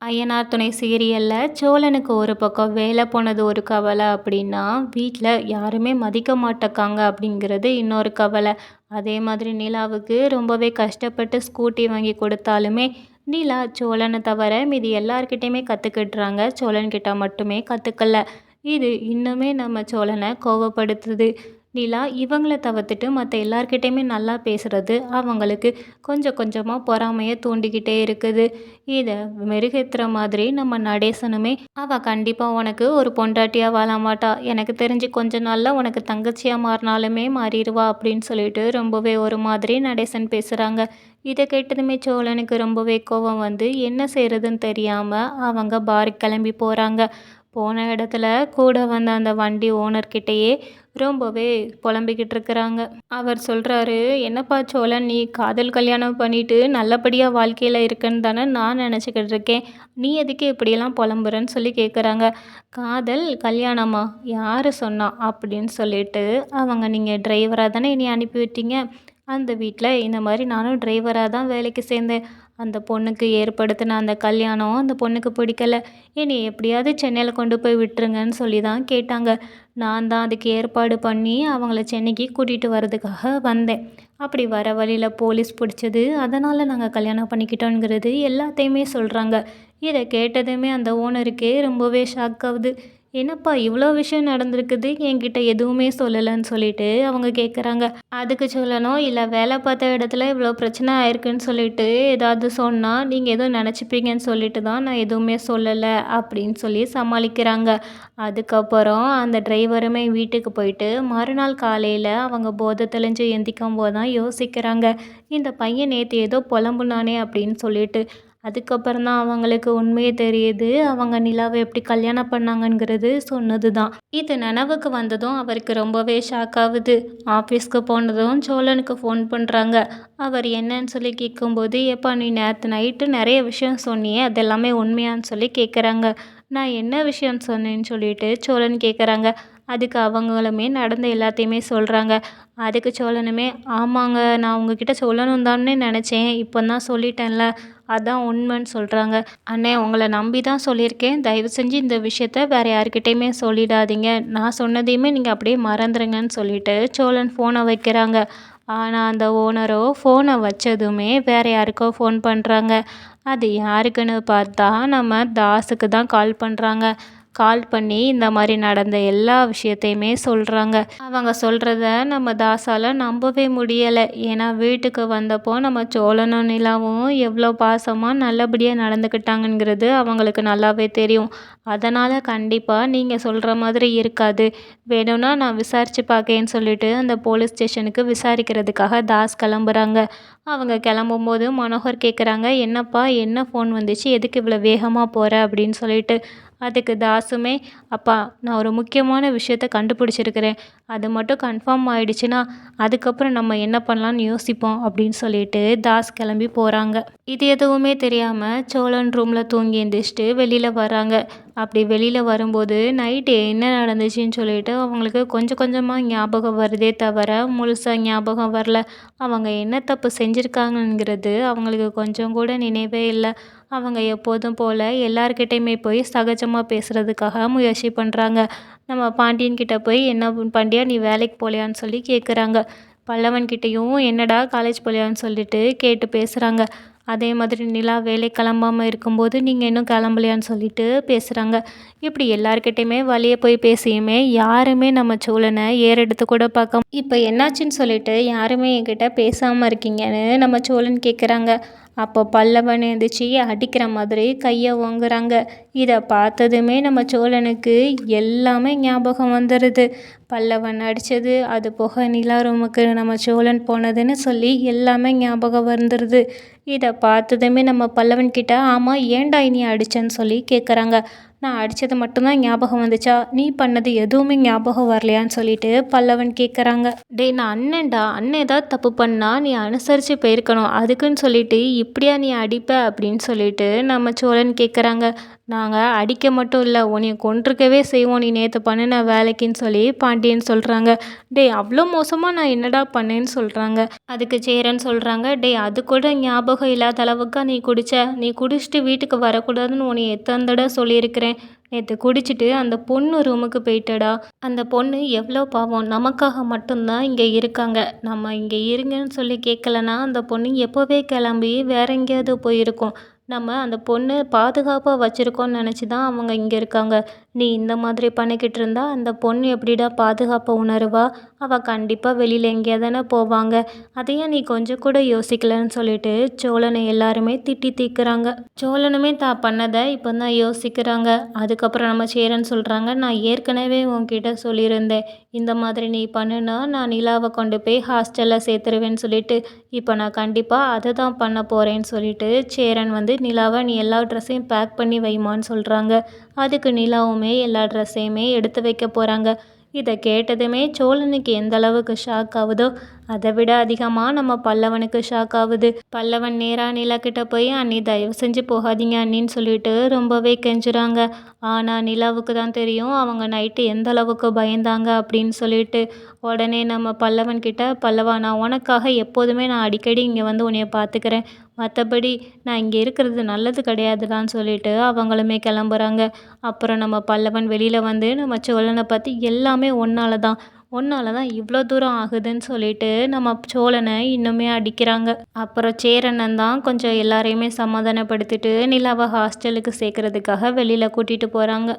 ஐயனார் துணை சீரியலில் சோழனுக்கு ஒரு பக்கம் வேலை போனது ஒரு கவலை அப்படின்னா, வீட்டில் யாருமே மதிக்க மாட்டேக்காங்க அப்படிங்கிறது இன்னொரு கவலை. அதே மாதிரி நிலாவுக்கு ரொம்பவே கஷ்டப்பட்டு ஸ்கூட்டி வாங்கி கொடுத்தாலுமே, நிலா சோழனை தவிர மீதி எல்லார்கிட்டையுமே கற்றுக்கிட்டுறாங்க, சோழன்கிட்ட மட்டுமே கற்றுக்கல. இது இன்னுமே நம்ம சோழனை கோவப்படுத்துது. நிலா இவங்கள தவிர்த்துட்டு மற்ற எல்லார்கிட்டையுமே நல்லா பேசுறது அவங்களுக்கு கொஞ்சம் கொஞ்சமாக பொறாமையை தூண்டிக்கிட்டே இருக்குது. இதை மெருகேத்துற மாதிரி நம்ம நடேசனுமே, அவள் கண்டிப்பாக உனக்கு ஒரு பொண்டாட்டியாக வாழ மாட்டா, எனக்கு தெரிஞ்சு கொஞ்ச நாளில் உனக்கு தங்கச்சியாக மாறினாலுமே மாறிடுவா அப்படின்னு சொல்லிட்டு ரொம்பவே ஒரு மாதிரி நடேசன் பேசுகிறாங்க. இதை கேட்டதுமே சோழனுக்கு ரொம்பவே கோபம் வந்து என்ன செய்கிறதுன்னு தெரியாமல் அவங்க பாருக்கு கிளம்பி போகிறாங்க. போன இடத்துல கூட வந்த அந்த வண்டி ஓனர்கிட்டயே ரொம்பவே புலம்பிக்கிட்டு இருக்கிறாங்க. அவர் சொல்கிறாரு, என்னப்பா சோழன், நீ காதல் கல்யாணம் பண்ணிட்டு நல்லபடியாக வாழ்க்கையில் இருக்குன்னு தானே நான் நினச்சிக்கிட்டு இருக்கேன், நீ எதுக்கு இப்படியெல்லாம் புலம்புறன்னு சொல்லி கேட்குறாங்க. காதல் கல்யாணமா, யார் சொன்னா அப்படின்னு சொல்லிட்டு அவங்க, நீங்கள் டிரைவராக தானே என்னை அனுப்பி விட்டீங்க, அந்த வீட்டில் இந்த மாதிரி நானும் டிரைவராக தான் வேலைக்கு சேர்ந்தேன், அந்த பொண்ணுக்கு ஏற்படுத்தின அந்த கல்யாணம் அந்த பொண்ணுக்கு பிடிக்கல, என்னை எப்படியாவது சென்னையில் கொண்டு போய் விட்டுருங்கன்னு சொல்லி தான் கேட்டாங்க. நான் தான் அதுக்கு ஏற்பாடு பண்ணி அவங்கள சென்னைக்கு கூட்டிகிட்டு வர்றதுக்காக வந்தேன். அப்படி வர வழியில் போலீஸ் பிடிச்சது, அதனால் நாங்கள் கல்யாணம் பண்ணிக்கிட்டோங்கிறது எல்லாத்தையுமே சொல்கிறாங்க. இதை கேட்டதுமே அந்த ஓனருக்கே ரொம்பவே ஷாக் ஆகுது. என்னப்பா இவ்வளோ விஷயம் நடந்திருக்குது, என்கிட்ட எதுவுமே சொல்லலைன்னு சொல்லிட்டு அவங்க கேட்குறாங்க. அதுக்கு சொல்லணும், இல்லை வேலை பார்த்த இடத்துல இவ்வளோ பிரச்சனை ஆயிருக்குன்னு சொல்லிட்டு ஏதாவது சொன்னால் நீங்கள் எதுவும் நினச்சிப்பீங்கன்னு சொல்லிட்டு தான் நான் எதுவுமே சொல்லலை அப்படின்னு சொல்லி சமாளிக்கிறாங்க. அதுக்கப்புறம் அந்த டிரைவருமே வீட்டுக்கு போயிட்டு மறுநாள் காலையில் அவங்க போதை தெளிஞ்சு எந்திக்கும் போது தான் யோசிக்கிறாங்க, இந்த பையன் நேற்று ஏதோ புலம்புனானே அப்படின்னு சொல்லிட்டு. அதுக்கப்புறம் தான் அவங்களுக்கு உண்மையே தெரியுது, அவங்க நிலாவை எப்படி கல்யாணம் பண்ணாங்கங்கிறது சொன்னது தான். இது நினைவுக்கு வந்ததும் அவருக்கு ரொம்பவே ஷாக் ஆகுது. ஆஃபீஸ்க்கு போனதும் சோழனுக்கு ஃபோன் பண்ணுறாங்க. அவர் என்னன்னு சொல்லி கேட்கும்போது, எப்பா நீ நேற்று நைட்டு நிறைய விஷயம் சொன்னியே, அதெல்லாமே உண்மையான்னு சொல்லி கேட்குறாங்க. நான் என்ன விஷயம் சொன்னேன்னு சொல்லிட்டு சோழன் கேட்குறாங்க. அதுக்கு அவங்களுமே நடந்த எல்லாத்தையுமே சொல்கிறாங்க. அதுக்கு சோழனுமே, ஆமாங்க, நான் உங்ககிட்ட சொல்லணும் தானே நினச்சேன், இப்போ தான் சொல்லிட்டேன்ல, அதான் உண்மைன்னு சொல்கிறாங்க. அண்ணே, உங்களை நம்பி தான் சொல்லியிருக்கேன், தயவு செஞ்சு இந்த விஷயத்த வேறு யார்கிட்டையுமே சொல்லிடாதீங்க, நான் சொன்னதையுமே நீங்கள் அப்படியே மறந்துடுங்கன்னு சொல்லிட்டு சோழன் ஃபோனை வைக்கிறாங்க. ஆனால் அந்த ஓனரோ ஃபோனை வச்சதுமே வேறு யாருக்கோ ஃபோன் பண்ணுறாங்க. அது யாருக்குன்னு பார்த்தா நம்ம தாஸுக்கு தான் கால் பண்ணுறாங்க. கால் பண்ணி இந்த மாதிரி நடந்த எல்லா விஷயத்தையுமே சொல்கிறாங்க. அவங்க சொல்கிறத நம்ம தாஸால் நம்பவே முடியலை. ஏன்னா வீட்டுக்கு வந்தப்போ நம்ம சோழனும் நிலாவும் எவ்வளோ பாசமாக நல்லபடியாக நடந்துக்கிட்டாங்கங்கிறது அவங்களுக்கு நல்லாவே தெரியும். அதனால் கண்டிப்பாக நீங்கள் சொல்கிற மாதிரி இருக்காது, வேணும்னா நான் விசாரித்து பார்க்கேன்னு சொல்லிட்டு அந்த போலீஸ் ஸ்டேஷனுக்கு விசாரிக்கிறதுக்காக தாஸ் கிளம்புறாங்க. அவங்க கிளம்பும்போது மனோகர் கேட்குறாங்க, என்னப்பா என்ன ஃபோன் வந்துச்சு, எதுக்கு இவ்வளோ வேகமாக போகிற அப்படின்னு சொல்லிட்டு. அதுக்கு தாஸுமே, அப்பா நான் ஒரு முக்கியமான விஷயத்த கண்டுபிடிச்சிருக்கிறேன், அது மட்டும் கன்ஃபார்ம் ஆயிடுச்சுன்னா அதுக்கப்புறம் நம்ம என்ன பண்ணலான்னு யோசிப்போம் அப்படின்னு சொல்லிட்டு தாஸ் கிளம்பி போகிறாங்க. இது எதுவுமே தெரியாமல் சோழன் ரூமில் தூங்கி எழுந்திரிச்சிட்டு வெளியில் வராங்க. அப்படி வெளியில் வரும்போது நைட்டு என்ன நடந்துச்சுன்னு சொல்லிட்டு அவங்களுக்கு கொஞ்சம் கொஞ்சமாக ஞாபகம் வருதே தவிர முழுசாக ஞாபகம் வரல. அவங்க என்ன தப்பு செஞ்சுருக்காங்கங்கிறது அவங்களுக்கு கொஞ்சம் கூட நினைவே இல்லை. அவங்க எப்போதும் போல் எல்லார்கிட்டையுமே போய் சகஜமாக பேசுகிறதுக்காக முயற்சி பண்ணுறாங்க. நம்ம பாண்டியன்கிட்ட போய், என்ன பாண்டியா நீ வேலைக்கு போகலையான்னு சொல்லி கேட்குறாங்க. பல்லவன்கிட்டையும் என்னடா காலேஜ் போகலையான்னு சொல்லிட்டு கேட்டு பேசுகிறாங்க. அதே மாதிரி நிலா வேலை கிளம்பாமல் இருக்கும்போது நீங்கள் இன்னும் கிளம்பலையான்னு சொல்லிட்டு பேசுகிறாங்க. இப்படி எல்லார்கிட்டையுமே வழியே போய் பேசியுமே யாருமே நம்ம சோழனை ஏறெடுத்து கூட பார்க்க, இப்போ என்னாச்சுன்னு சொல்லிட்டு யாருமே என்கிட்ட பேசாமல் இருக்கீங்கன்னு நம்ம சோழன் கேட்குறாங்க. அப்போ பல்லவன் எழுந்திரிச்சு அடிக்கிற மாதிரி கையை ஓங்குறாங்க. இதை பார்த்ததுமே நம்ம சோழனுக்கு எல்லாமே ஞாபகம் வந்துடுது. பல்லவன் அடித்தது, அது போக நிலா ரூமுக்கு நம்ம சோழன் போனதுன்னு சொல்லி எல்லாமே ஞாபகம் வந்துடுது. இதை பார்த்ததுமே நம்ம பல்லவன் கிட்ட, ஆமாம் ஏன்டா இனி அடிச்சேன்னு சொல்லி கேட்குறாங்க. நான் அடித்தது மட்டும்தான் ஞாபகம் வந்துச்சா? நீ பண்ணது எதுவுமே ஞாபகம் வரலையான்னு சொல்லிட்டு பல்லவன் கேட்குறாங்க. டேய் நான் அண்ணன்டா, அண்ணன் ஏதாவது தப்பு பண்ணா நீ அனுசரித்து போயிருக்கணும், அதுக்குன்னு சொல்லிட்டு இப்படியா நீ அடிப்ப அப்படின்னு சொல்லிட்டு நம்ம சோழன் கேட்குறாங்க. நாங்கள் அடிக்க மட்டும் இல்லை, உன்னைய கொன்றுக்கவே செய்வோம் நீ நேற்று பண்ணின வேலைக்குன்னு சொல்லி பாண்டியன் சொல்கிறாங்க. டேய் அவ்வளோ மோசமாக நான் என்னடா பண்ணேன்னு சொல்கிறாங்க. அதுக்கு சேரன் சொல்கிறாங்க, டேய் அது கூட ஞாபகம் இல்லாத அளவுக்கா நீ குடிச்ச? நீ குடிச்சிட்டு வீட்டுக்கு வரக்கூடாதுன்னு உன்னை எத்தனை தடவை சொல்லியிருக்கிறேன். நேற்று குடிச்சிட்டு அந்த பொண்ணு ரூமுக்கு போயிட்டடா. அந்த பொண்ணு எவ்வளோ பாவம், நமக்காக மட்டும்தான் இங்கே இருக்காங்க. நம்ம இங்கே இருங்கன்னு சொல்லி கேட்கலன்னா அந்த பொண்ணு எப்போவே கிளம்பி வேற எங்கேயாவது போயிருக்கும். நம்ம அந்த பொண்ணு பாதுகாப்பாக வச்சுருக்கோன்னு நினச்சி தான் அவங்க இங்கே இருக்காங்க. நீ இந்த மாதிரி பண்ணிக்கிட்டு இருந்தா அந்த பொண்ணு எப்படிடா பாதுகாப்பை உணருவா? அவள் கண்டிப்பாக வெளியில் எங்கேயா தானே போவாங்க. அதையே நீ கொஞ்சம் கூட யோசிக்கலன்னு சொல்லிட்டு சோழனை எல்லாருமே திட்டி தீர்க்குறாங்க. சோழனுமே தான் பண்ணதை இப்போ தான் யோசிக்கிறாங்க. அதுக்கப்புறம் நம்ம சேரன் சொல்கிறாங்க, நான் ஏற்கனவே உன்கிட்ட சொல்லியிருந்தேன், இந்த மாதிரி நீ பண்ணுனா நான் நிலாவை கொண்டு போய் ஹாஸ்டலில் சேர்த்துருவேன்னு சொல்லிட்டு. இப்போ நான் கண்டிப்பாக அதை தான் பண்ண போகிறேன்னு சொல்லிட்டு சேரன் வந்து நிலாவை நீ எல்லா ட்ரெஸ்ஸையும் பேக் பண்ணி வைமான்னு சொல்கிறாங்க. அதுக்கு நிலாவுமே எல்லா ட்ரெஸ்ஸையுமே எடுத்து வைக்க போகிறாங்க. இதை கேட்டதுமே சோழனுக்கு எந்த அளவுக்கு ஷாக் ஆகுதோ அதை விட அதிகமாக நம்ம பல்லவனுக்கு ஷாக் ஆகுது. பல்லவன் நேராக நிலா கிட்ட போய், அண்ணி தயவு செஞ்சு போகாதீங்க அண்ணின்னு சொல்லிட்டு ரொம்பவே கெஞ்சுறாங்க. ஆனால் நிலாவுக்கு தான் தெரியும் அவங்க நைட்டு எந்த அளவுக்கு பயந்தாங்க அப்படின்னு சொல்லிட்டு. உடனே நம்ம பல்லவன் கிட்ட, பல்லவா நான் உனக்காக எப்போதுமே நான் அடிக்கடி இங்கே வந்து உன்னைய பார்த்துக்கிறேன், மற்றபடி நான் இங்கே இருக்கிறது நல்லது கிடையாதுலான்னு சொல்லிட்டு அவங்களுமே கிளம்புறாங்க. அப்புறம் நம்ம பல்லவன் வெளியில் வந்து நம்ம சோழனை பற்றி எல்லாமே ஒன்னால தான் இவ்வளோ தூரம் ஆகுதுன்னு சொல்லிட்டு நம்ம சோழனை இன்னுமே அடிக்கிறாங்க. அப்புறம் சேரனன் தான் கொஞ்சம் எல்லாரையுமே சமாதானப்படுத்திட்டு நிலாவை ஹாஸ்டலுக்கு சேர்க்கறதுக்காக வெளியில் கூட்டிகிட்டு போகிறாங்க.